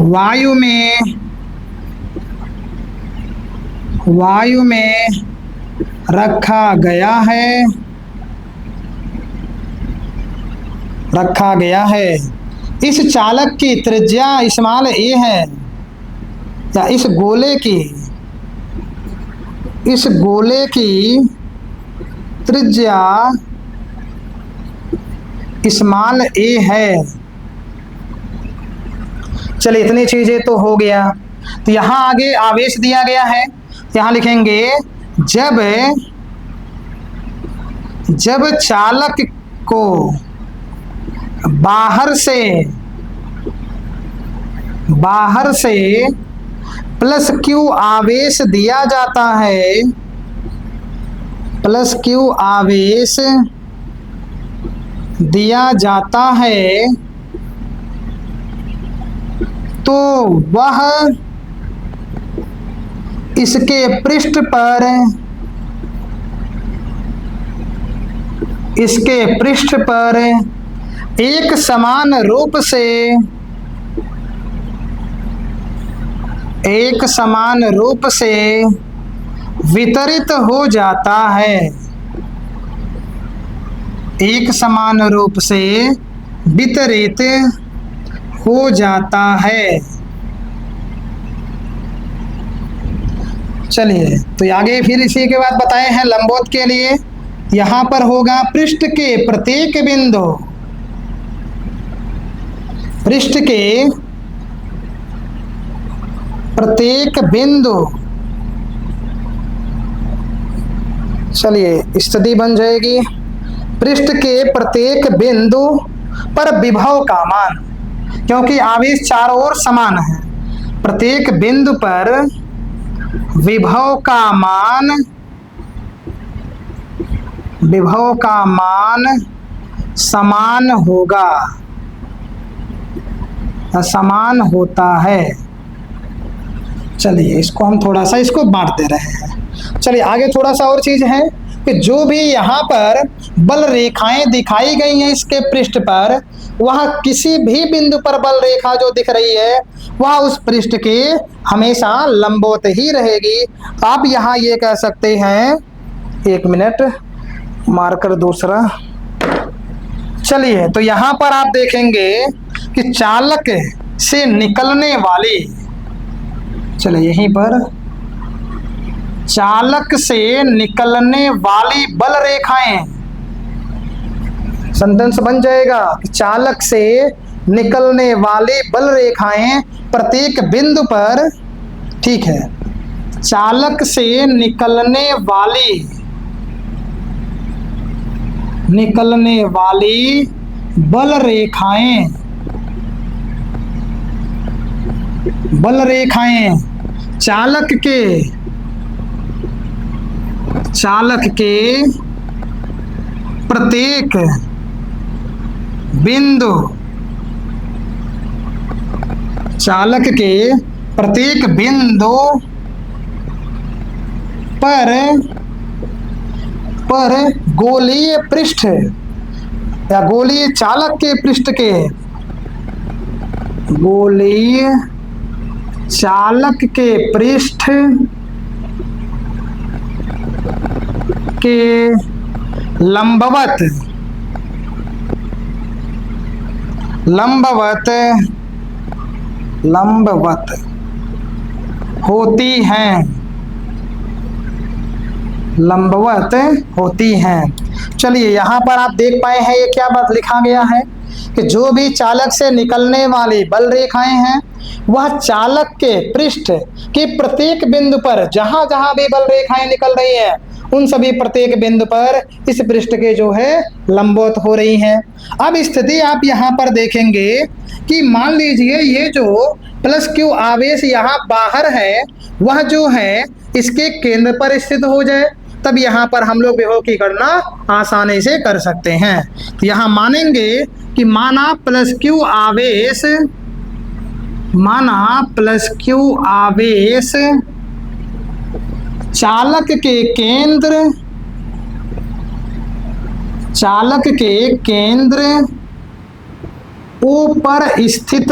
वायु में रखा गया है। इस चालक की त्रिज्या स्मॉल a है, या इस गोले की त्रिज्या स्मॉल a है। चलिए इतनी चीजें तो हो गया। तो यहाँ आगे आवेश दिया गया है, यहाँ लिखेंगे जब चालक को बाहर से प्लस क्यू आवेश दिया जाता है, प्लस क्यू आवेश दिया जाता है, तो वह इसके पृष्ठ पर एक समान रूप से वितरित हो जाता है, एक समान रूप से वितरित हो जाता है। चलिए तो आगे फिर इसी के बाद बताए हैं लंबवत के लिए, यहां पर होगा पृष्ठ के प्रत्येक बिंदु चलिए स्थिति बन जाएगी, पृष्ठ के प्रत्येक बिंदु पर विभव का मान, क्योंकि आवेश चारों ओर समान है, प्रत्येक बिंदु पर विभव का मान समान होगा, समान होता है। चलिए इसको हम थोड़ा सा इसको बांट दे रहे हैं। चलिए आगे थोड़ा सा और चीज है कि जो भी यहाँ पर बल रेखाएं दिखाई गई हैं इसके पृष्ठ पर, वह किसी भी बिंदु पर बल रेखा जो दिख रही है वह उस पृष्ठ के हमेशा लंबवत ही रहेगी। आप यहाँ ये कह सकते हैं, एक मिनट मार्कर दूसरा। चलिए तो यहाँ पर आप देखेंगे कि चालक से निकलने वाली, चलिए यहीं पर चालक से निकलने वाली बल रेखाएं, सेंटेंस बन जाएगा, चालक से निकलने वाली बल रेखाएं प्रत्येक बिंदु पर, ठीक है, चालक से निकलने वाली बल रेखाएं चालक के प्रत्येक बिंदु पर गोलीय पृष्ठ या गोलीय चालक के पृष्ठ के, गोलीय चालक के पृष्ठ के लंबवत होती हैं। चलिए यहाँ पर आप देख पाए हैं ये क्या बात लिखा गया है कि जो भी चालक से निकलने वाली बल रेखाएं हैं वह चालक के पृष्ठ के प्रत्येक बिंदु पर, जहां जहां भी बल रेखाएं निकल रही हैं उन सभी प्रत्येक बिंदु पर इस पृष्ठ के जो है लंबवत हो रही हैं। अब स्थिति आप यहाँ पर देखेंगे कि मान लीजिए ये जो प्लस क्यू आवेश यहाँ बाहर है वह जो है इसके केंद्र पर स्थित हो जाए, तब यहाँ पर हम लोग विभव की गणना आसानी से कर सकते हैं। तो यहाँ मानेंगे कि माना प्लस क्यू आवेश चालक के केंद्र ऊपर स्थित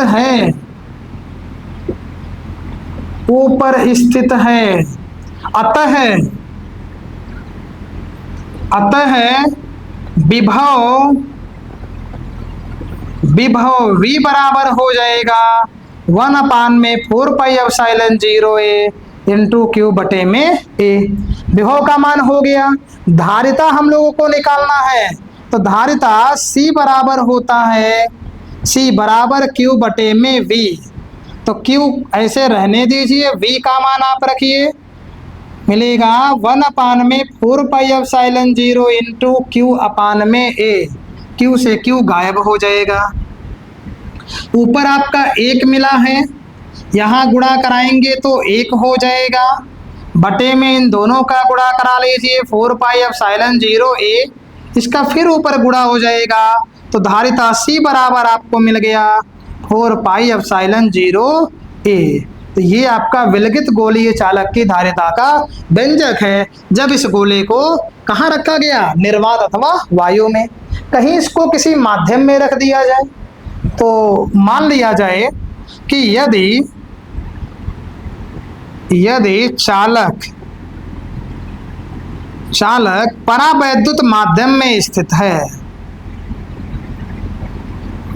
है, अतः विभव v बराबर हो जाएगा 1/4πε0a इंटू क्यू बटे में a। विभव का मान हो गया। धारिता हम लोगों को निकालना है, तो धारिता C बराबर होता है C बराबर Q बटे में V। तो Q ऐसे रहने दीजिए, V का मान आप रखिए, मिलेगा 1/4πε0 इंटू Q अपान में A। Q से Q गायब हो जाएगा। ऊपर आपका 1 मिला है, यहाँ गुणा कराएंगे तो 1 हो जाएगा, बटे में इन दोनों का गुणा करा लीजिए 4πε0 A, इसका फिर ऊपर गुणा हो जाएगा, तो धारिता C बराबर आपको मिल गया 4πε0 A। तो ये आपका विलगित गोलीय चालक की धारिता का व्यंजक है, जब इस गोले को कहाँ रखा गया, निर्वात अथवा वायु में। कहीं इसको किसी माध्यम में रख दिया जाए, तो मान लिया जाए कि यदि चालक परावैद्युत माध्यम में स्थित है,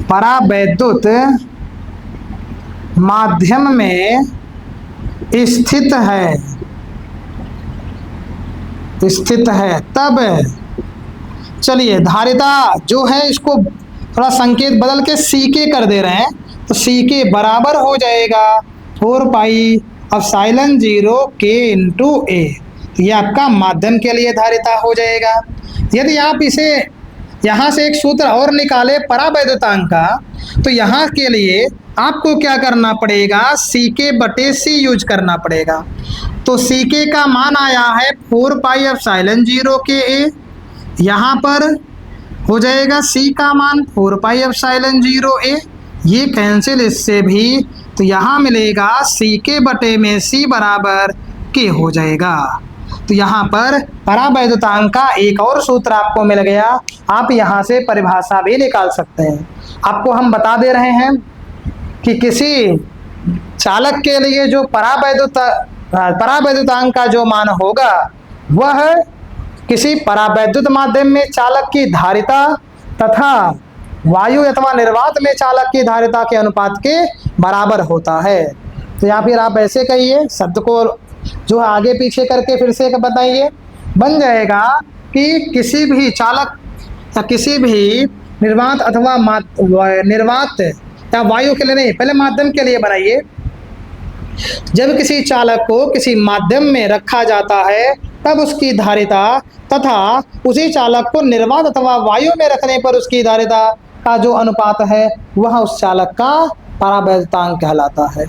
परावैद्युत माध्यम में स्थित है, तब चलिए धारिता जो है इसको थोड़ा संकेत बदल के सीके कर दे रहे हैं, तो सीके बराबर हो जाएगा 4πε0 K इंटू A। ये आपका माध्यम के लिए धारिता हो जाएगा। यदि आप इसे यहाँ से एक सूत्र और निकाले परावैद्युतांक का, तो यहाँ के लिए आपको क्या करना पड़ेगा, CK/C यूज करना पड़ेगा। तो CK का मान आया है 4πε0 KA, यहाँ पर हो जाएगा C का मान 4πε0 A, ये कैंसिल इससे भी, तो यहाँ मिलेगा CK/C बराबर K हो जाएगा। तो यहाँ पर परावैद्युतांक का एक और सूत्र आपको मिल गया। आप यहाँ से परिभाषा भी निकाल सकते हैं। आपको हम बता दे रहे हैं कि किसी चालक के लिए जो परावैद्युतांक का जो मान होगा, वह किसी परावैद्युत माध्यम में चालक की धारिता तथा वायु अथवा निर्वात में चालक की धारिता के अनुपात के बराबर होता है। तो या फिर आप ऐसे कहिए, शब्द को जो आगे पीछे करके फिर से बताइए, बन जाएगा कि किसी भी चालक या किसी भी निर्वात अथवा निर्वात या वायु के लिए नहीं, पहले माध्यम के लिए बनाइए। जब किसी चालक को किसी माध्यम में रखा जाता है, तब उसकी धारिता तथा उसी चालक को निर्वात अथवा वायु में रखने पर उसकी धारिता का जो अनुपात है, वह उस चालक का परावैद्युतांक कहलाता है।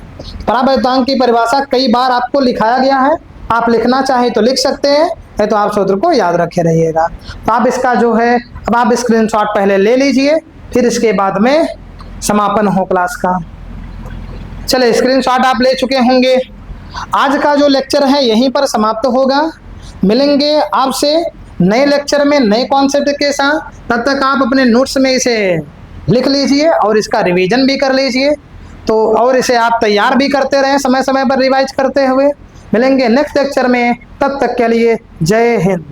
परावैद्युतांक की परिभाषा कई बार आपको लिखाया गया है, आप लिखना चाहें तो लिख सकते हैं, नहीं तो आप सूत्र को याद रखे रहिएगा। तो आप इसका जो है, अब आप स्क्रीनशॉट पहले ले लीजिए, फिर इसके बाद में समापन हो क्लास का। चलिए, स्क्रीनशॉट आप ले चुके होंगे। आज का जो लेक्चर है यहीं पर समाप्त होगा। मिलेंगे आपसे नए लेक्चर में नए कॉन्सेप्ट के साथ। तब तक आप अपने नोट्स में इसे लिख लीजिए और इसका रिवीजन भी कर लीजिए, तो और इसे आप तैयार भी करते रहें समय समय पर रिवाइज करते हुए। मिलेंगे नेक्स्ट लेक्चर में, तब तक के लिए जय हिंद।